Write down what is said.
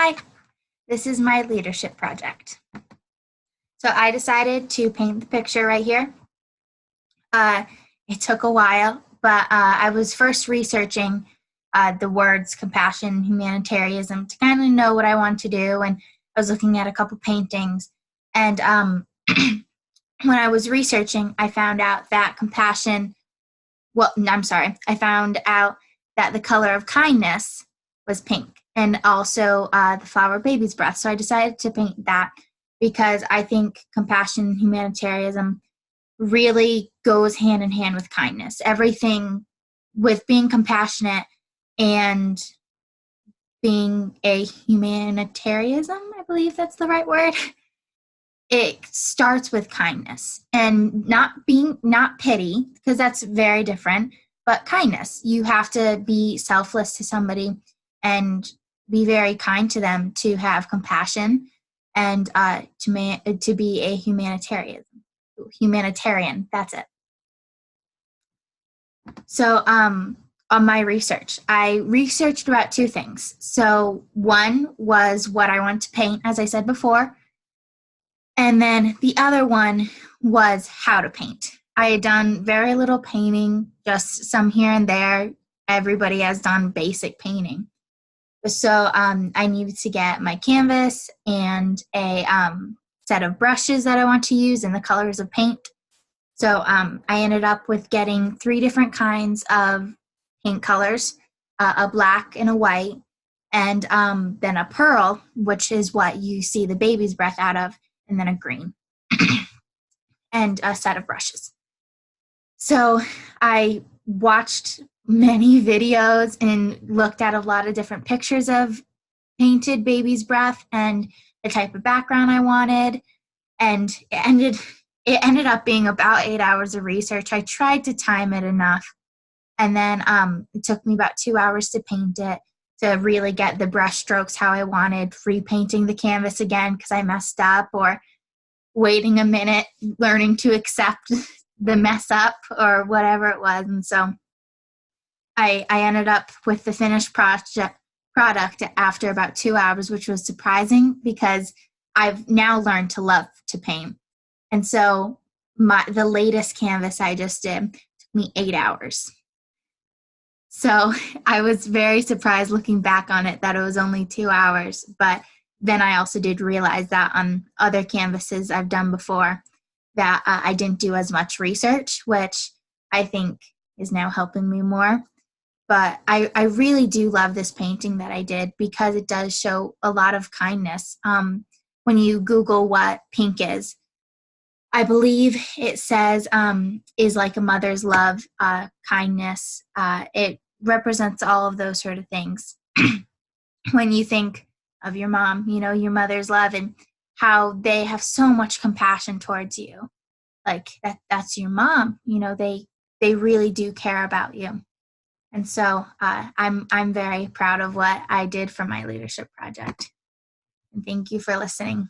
Hi, this is my leadership project. So I decided to paint the picture right here. It took a while, but I was first researching the words compassion and humanitarianism to kind of know what I want to do, and I was looking at a couple paintings, and when I was researching, I found out that I found out that the color of kindness was pink, and also the flower baby's breath. So I decided to paint that because I think compassion and humanitarianism really goes hand in hand with kindness. Everything with being compassionate and being a humanitarianism, I believe that's the right word. It starts with kindness and not pity, because that's very different, but kindness. You have to be selfless to somebody and be very kind to them to have compassion and to be a humanitarian. That's it. So on my research, I researched about two things. So one was what I want to paint, as I said before. And then the other one was how to paint. I had done very little painting, just some here and there. Everybody has done basic painting. So I needed to get my canvas and a set of brushes that I want to use and the colors of paint. So I ended up with getting 3 different kinds of paint colors, a black and a white, and then a pearl, which is what you see the baby's breath out of, and then a green, and a set of brushes. So I watched many videos and looked at a lot of different pictures of painted baby's breath and the type of background I wanted, and it ended up being about 8 hours of research. I tried to time it enough, and then it took me about 2 hours to paint it, to really get the brush strokes how I wanted, repainting the canvas again because I messed up, or waiting a minute, learning to accept the mess up or whatever it was. And so I ended up with the finished product after about 2 hours, which was surprising because I've now learned to love to paint. And so the latest canvas I just did took me 8 hours. So I was very surprised looking back on it that it was only 2 hours. But then I also did realize that on other canvases I've done before that I didn't do as much research, which I think is now helping me more. But I really do love this painting that I did because it does show a lot of kindness. When you Google what pink is, I believe it says is like a mother's love, kindness. It represents all of those sort of things. When you think of your mom, your mother's love and how they have so much compassion towards you. Like that's your mom. They really do care about you. And so I'm very proud of what I did for my leadership project. And thank you for listening.